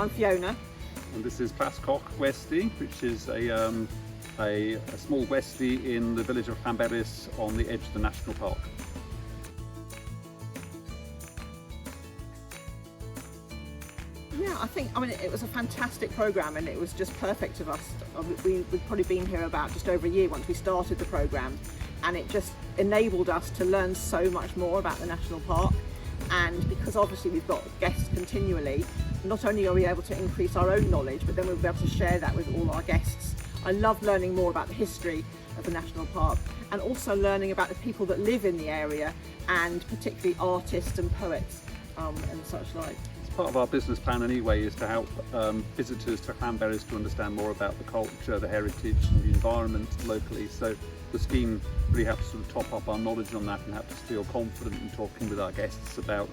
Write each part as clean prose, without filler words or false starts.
I'm Fiona. And this is Plascoch Westy, which is a small westy in the village of Llanberis on the edge of the national park. Yeah, I mean, it was a fantastic programme and it was just perfect of us. We'd probably been here about just over a year once we started the programme, and it just enabled us to learn so much more about the national park. And because obviously we've got guests continually, not only are we able to increase our own knowledge, but then we'll be able to share that with all our guests. I love learning more about the history of the national park and also learning about the people that live in the area, and particularly artists and poets and such like. Part of our business plan anyway is to help visitors to Llanberis to understand more about the culture, the heritage and the environment locally. So the scheme really helps sort of top up our knowledge on that and helps us feel confident in talking with our guests about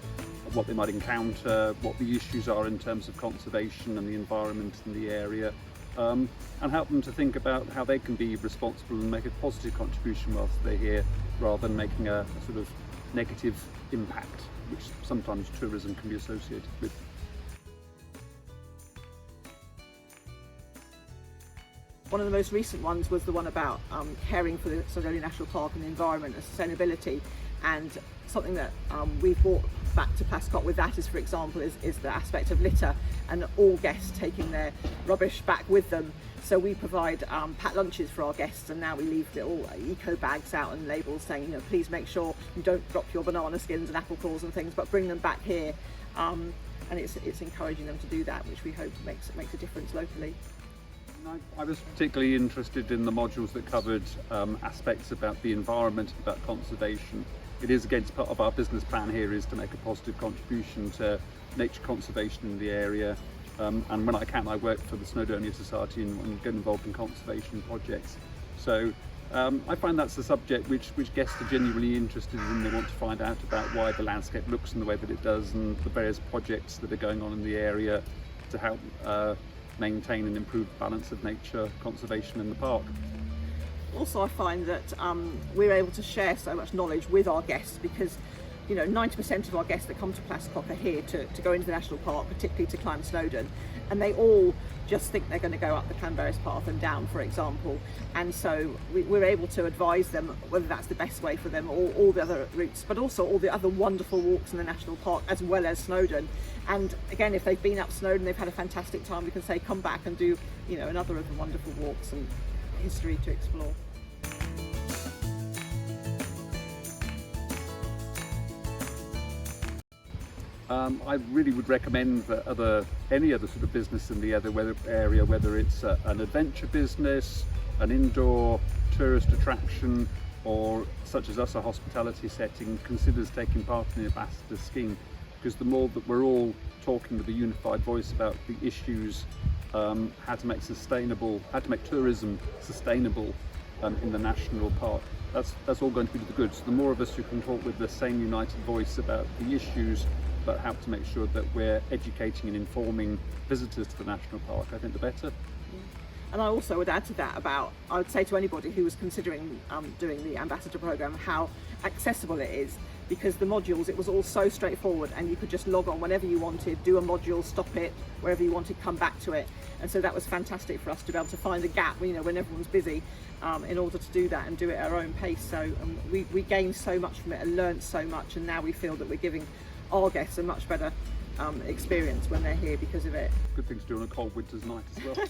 what they might encounter, what the issues are in terms of conservation and the environment in the area, and help them to think about how they can be responsible and make a positive contribution whilst they're here, rather than making a sort of negative impact, which sometimes tourism can be associated with. One of the most recent ones was the one about caring for the Llysgennad Eryri National Park and the environment and sustainability, and something that we've brought back to Plascoch with that is, for example, is the aspect of litter and all guests taking their rubbish back with them. So we provide packed lunches for our guests, and now we leave little eco bags out and labels saying, you know, please make sure you don't drop your banana skins and apple cores and things, but bring them back here. And it's encouraging them to do that, which we hope makes a difference locally. I was particularly interested in the modules that covered aspects about the environment, about conservation. It is again part of our business plan here is to make a positive contribution to nature conservation in the area. And when I can, I work for the Snowdonia Society and get involved in conservation projects. So I find that's a subject which guests are genuinely interested in. They want to find out about why the landscape looks in the way that it does and the various projects that are going on in the area to help maintain and improve the balance of nature conservation in the park. Also, I find that we're able to share so much knowledge with our guests because, you know, 90% of our guests that come to Plascoch are here to go into the national park, particularly to climb Snowdon, and they all just think they're going to go up the Llanberis path and down, for example, and so we're able to advise them whether that's the best way for them, or all the other routes, but also all the other wonderful walks in the national park as well as Snowdon. And again, if they've been up Snowdon, they've had a fantastic time, we can say come back and do, you know, another of the wonderful walks and history to explore. I really would recommend that any other sort of business in the area, whether it's an adventure business, an indoor tourist attraction, or such as us, a hospitality setting, considers taking part in the ambassador scheme, because the more that we're all talking with a unified voice about the issues, how to make tourism sustainable in the national park, that's all going to be to the good. So the more of us who can talk with the same united voice about the issues, but help to make sure that we're educating and informing visitors to the national park, I think the better. And I also would add to that I would say to anybody who was considering doing the ambassador programme how accessible it is, because the modules, it was all so straightforward and you could just log on whenever you wanted, do a module, stop it, wherever you wanted, come back to it. And so that was fantastic for us to be able to find a gap, you know, when everyone's busy, in order to do that and do it at our own pace. So we gained so much from it and learned so much, and now we feel that we're giving our guests a much better experience when they're here because of it. Good thing to do on a cold winter's night as well.